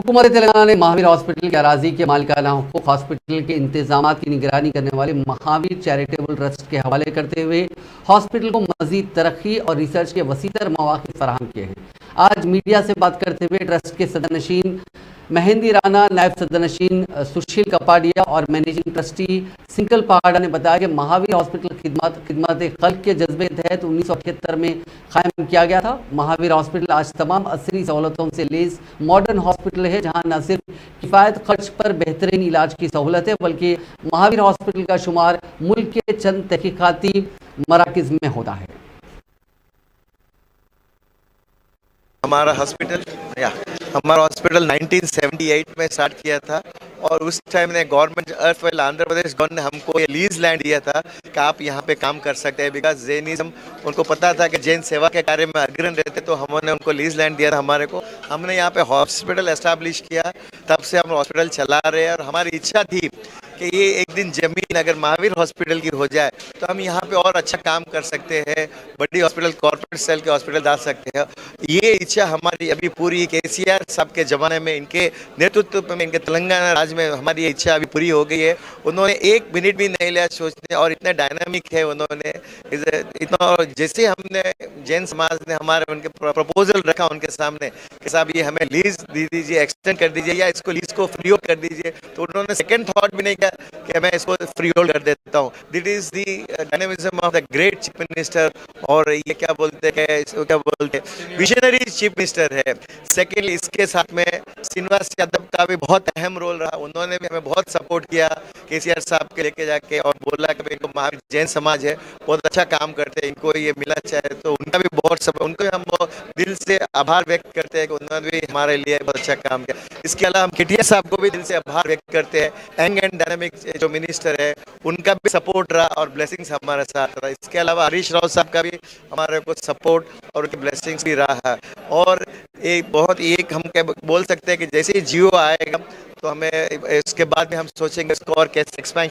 हुकूमत तेलंगाना ने महावीर हॉस्पिटल के अराजी के मालिकाना हुकूक हॉस्पिटल के इंतजाम की निगरानी करने वाले महावीर चैरिटेबल ट्रस्ट के हवाले करते हुए हॉस्पिटल को मजीद तरक्की और रिसर्च के वसीतर मौक़े फराहम किए हैं। आज मीडिया से बात करते हुए ट्रस्ट के सदरनशीन मेहंदी राना, नायब सदरनशीन सुशील कपाडिया और मैनेजिंग ट्रस्टी सिंकल पहाड़ा ने बताया कि महावीर हॉस्पिटल खिदमत खल्क के जज्बे के तहत 1978 में कायम किया गया था। महावीर हॉस्पिटल आज तमाम असरी सहूलतों से लेस मॉडर्न हॉस्पिटल है, जहां न सिर्फ किफ़ायत खर्च पर बेहतरीन इलाज की सहूलत है, बल्कि महावीर हॉस्पिटल का शुमार मुल्क के चंद तहकीकाती मराकज़ में होता है। हमारा हॉस्पिटल 1978 में स्टार्ट किया था और उस टाइम ने गवर्नमेंट अर्थ आंध्र प्रदेश गवर्नमेंट ने हमको ये लीज लैंड दिया था कि आप यहाँ पे काम कर सकते हैं। बिकॉज जैनिज्म उनको पता था कि जैन सेवा के कार्य में अग्रणी रहते, तो हमने उनको लीज लैंड दिया था हमारे को। हमने यहाँ पे हॉस्पिटल एस्टैब्लिश किया, तब से हम हॉस्पिटल चला रहे हैं और हमारी इच्छा थी कि ये एक दिन ज़मीन अगर महावीर हॉस्पिटल की हो जाए तो हम यहाँ पे और अच्छा काम कर सकते हैं, बड़ी हॉस्पिटल कॉर्पोरेट सेल के हॉस्पिटल डाल सकते हैं। ये इच्छा हमारी अभी पूरी केसीआर साहब के ज़माने में, इनके नेतृत्व में, इनके तेलंगाना राज्य में हमारी ये इच्छा अभी पूरी हो गई है। उन्होंने एक मिनट भी नहीं लिया सोचने, और इतने डायनामिक है उन्होंने इतना। जैसे हमने जैन समाज ने हमारे उनके प्रपोजल रखा उनके सामने कि साहब ये हमें लीज दे दीजिए, एक्सटेंड कर दीजिए या इसको लीज को फ्री होल्ड कर दीजिए, तो उन्होंने सेकंड थॉट भी नहीं किया कि मैं इसको फ्री होल्ड कर देता हूँ। This is the dynamism of the great chief minister, और ये क्या बोलते हैं विजनरी चीफ मिनिस्टर है। सेकेंडली इसके साथ में श्रीनिवास यादव का भी बहुत अहम रोल रहा, उन्होंने भी हमें बहुत सपोर्ट किया केसीआर साहब के लेके जाके, और बोला कि इनको महावीर जैन समाज है बहुत अच्छा काम करते हैं, इनको ये मिला चाहे, तो उनका भी बहुत सब, उनको हम दिल से आभार व्यक्त करते हैं कि उन्होंने भी हमारे लिए बहुत अच्छा काम किया। इसके अलावा हम केटीआर साहब को भी दिल से आभार व्यक्त करते हैं। यंग एंड डायनामिक जो मिनिस्टर है उनका भी सपोर्ट रहा और ब्लेसिंग्स हमारे साथ रहा। इसके अलावा हरीश राव साहब का भी हमारे को सपोर्ट और उनके ब्लेसिंग्स भी रहा है। और एक बहुत एक हम क्या बोल सकते हैं कि जैसे ही जियो आएगा तो हमें इसके बाद में हम सोचेंगे इसको और कैसे एक्सपेंशन